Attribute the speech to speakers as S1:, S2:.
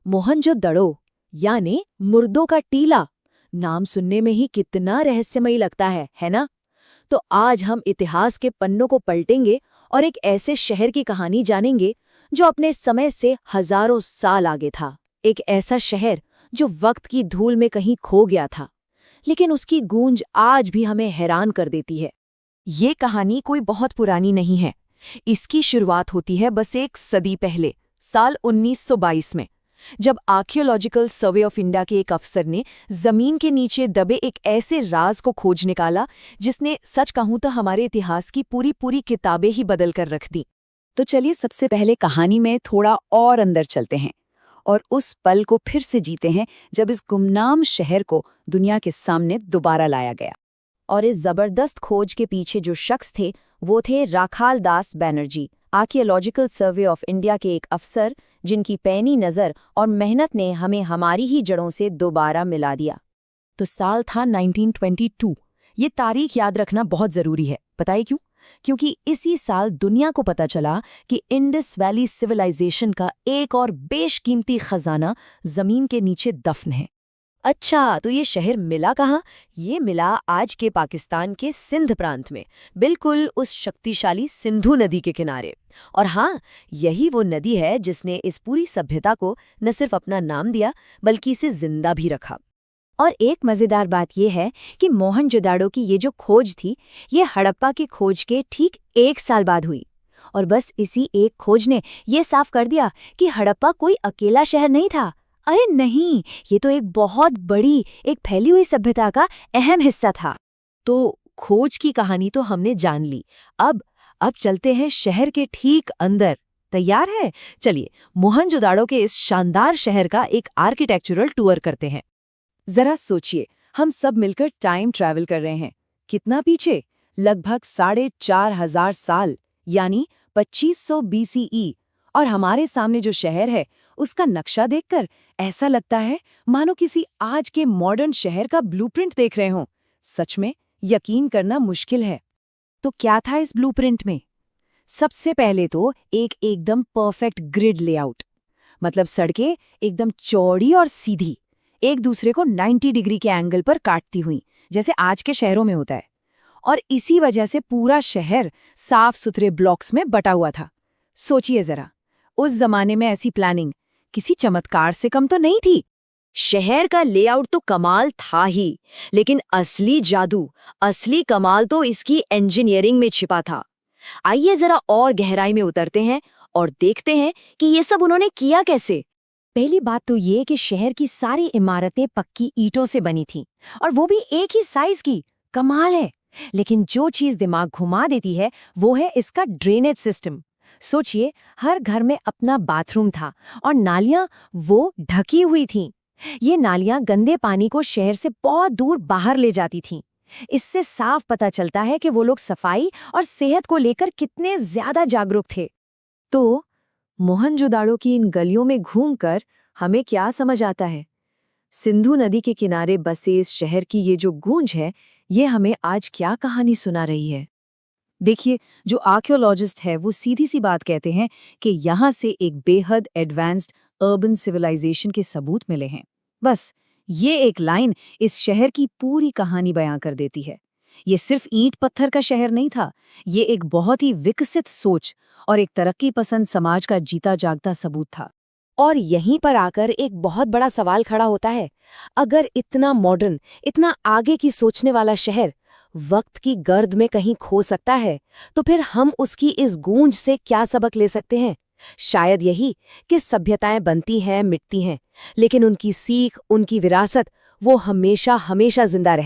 S1: मोहनजोदड़ो यानी मुर्दों का टीला। नाम सुनने में ही कितना रहस्यमयी लगता है ना? तो आज हम इतिहास के पन्नों को पलटेंगे और एक ऐसे शहर की कहानी जानेंगे जो अपने समय से हजारों साल आगे था। एक ऐसा शहर जो वक्त की धूल में कहीं खो गया था, लेकिन उसकी गूंज आज भी हमें हैरान कर देती है।
S2: ये कहानी कोई बहुत पुरानी नहीं है। इसकी शुरुआत होती है बस एक सदी पहले, साल 1922 में, जब आर्कियोलॉजिकल सर्वे ऑफ इंडिया के एक अफसर ने जमीन के नीचे दबे एक ऐसे राज को खोज निकाला जिसने, सच कहूं तो, हमारे इतिहास की पूरी किताबें ही बदल कर रख दी।
S1: तो चलिए सबसे पहले कहानी में थोड़ा और अंदर चलते हैं और उस पल को फिर से जीते हैं जब इस गुमनाम शहर को दुनिया के सामने दोबारा लाया गया। और इस जबरदस्त खोज के पीछे जो शख्स थे वो थे Rakhal Das Banerjee, archaeological survey of India के एक अफसर जिनकी पैनी नज़र और मेहनत ने हमें हमारी ही जड़ों से दोबारा मिला दिया। तो साल था 1922। ये तारीख याद रखना बहुत ज़रूरी है। बताइए क्यों? क्योंकि इसी साल दुनिया को पता चला कि इंडस वैली सिविलाइजेशन का एक और बेशकीमती खजाना जमीन के नीचे दफन है। अच्छा, तो ये शहर मिला कहाँ? ये मिला आज के पाकिस्तान के सिंध प्रांत में, बिल्कुल उस शक्तिशाली सिंधु नदी के किनारे। और हाँ, यही वो नदी है जिसने इस पूरी सभ्यता को न सिर्फ अपना नाम दिया बल्कि इसे जिंदा भी रखा। और एक मज़ेदार बात यह है कि मोहनजोदाड़ो की ये जो खोज थी, ये हड़प्पा की खोज के ठीक 1 साल बाद हुई। और बस इसी एक खोज ने ये साफ कर दिया कि हड़प्पा कोई अकेला शहर नहीं था। अरे नहीं, ये तो एक बहुत बड़ी, एक फैली हुई सभ्यता का अहम हिस्सा था। तो खोज की कहानी तो हमने जान ली। अब चलते हैं शहर के ठीक अंदर। तैयार है? चलिए मोहनजोदाड़ो के इस शानदार शहर का एक आर्किटेक्चरल टूर करते हैं। जरा सोचिए, हम सब मिलकर टाइम ट्रैवल कर रहे हैं। कितना पीछे? लगभग 4,500 साल, यानी 2500 BCE। और हमारे सामने जो शहर है उसका नक्शा देखकर ऐसा लगता है मानो किसी आज के मॉडर्न शहर का ब्लूप्रिंट देख रहे हों। सच में यकीन करना मुश्किल है। तो क्या था इस ब्लूप्रिंट में? सबसे पहले तो एकदम परफेक्ट ग्रिड लेआउट, मतलब सड़कें एकदम चौड़ी और सीधी, एक दूसरे को 90 डिग्री के एंगल पर काटती हुई, जैसे आज के शहरों में होता है। और इसी वजह से पूरा शहर साफ सुथरे ब्लॉक्स में बटा हुआ था। सोचिए जरा, उस जमाने में ऐसी प्लानिंग किसी चमत्कार से कम तो नहीं थी। शहर का लेआउट तो कमाल था ही, लेकिन असली जादू, असली कमाल तो इसकी इंजीनियरिंग में छिपा था। आइए जरा और गहराई में उतरते हैं और देखते हैं कि ये सब उन्होंने किया कैसे। पहली बात तो ये कि शहर की सारी इमारतें पक्की ईंटों से बनी थीं, और वो भी एक ही साइज की। कमाल है। लेकिन जो चीज दिमाग घुमा देती है वो है इसका ड्रेनेज सिस्टम। सोचिए, हर घर में अपना बाथरूम था और नालियां वो ढकी हुई थीं। ये नालियां गंदे पानी को शहर से बहुत दूर बाहर ले जाती थीं। इससे साफ पता चलता है कि वो लोग सफाई और सेहत को लेकर कितने ज्यादा जागरूक थे। तो मोहनजोदाड़ो की इन गलियों में घूमकर हमें क्या समझ आता है? सिंधु नदी के किनारे बसे इस शहर की ये जो गूंज है, ये हमें आज क्या कहानी सुना रही है? देखिए, जो आर्कियोलॉजिस्ट है वो सीधी सी बात कहते हैं कि यहाँ से एक बेहद एडवांस्ड अर्बन सिविलाइजेशन के सबूत मिले हैं। बस ये एक लाइन इस शहर की पूरी कहानी बयां कर देती है। ये सिर्फ ईंट पत्थर का शहर नहीं था, ये एक बहुत ही विकसित सोच और एक तरक्की पसंद समाज का जीता जागता सबूत था। और यहीं पर आकर एक बहुत बड़ा सवाल खड़ा होता है, अगर इतना मॉडर्न, इतना आगे की सोचने वाला शहर वक्त की गर्द में कहीं खो सकता है, तो फिर हम उसकी इस गूंज से क्या सबक ले सकते हैं? शायद यही कि सभ्यताएं बनती हैं, मिटती हैं, लेकिन उनकी सीख, उनकी विरासत, वो हमेशा हमेशा जिंदा रहती है।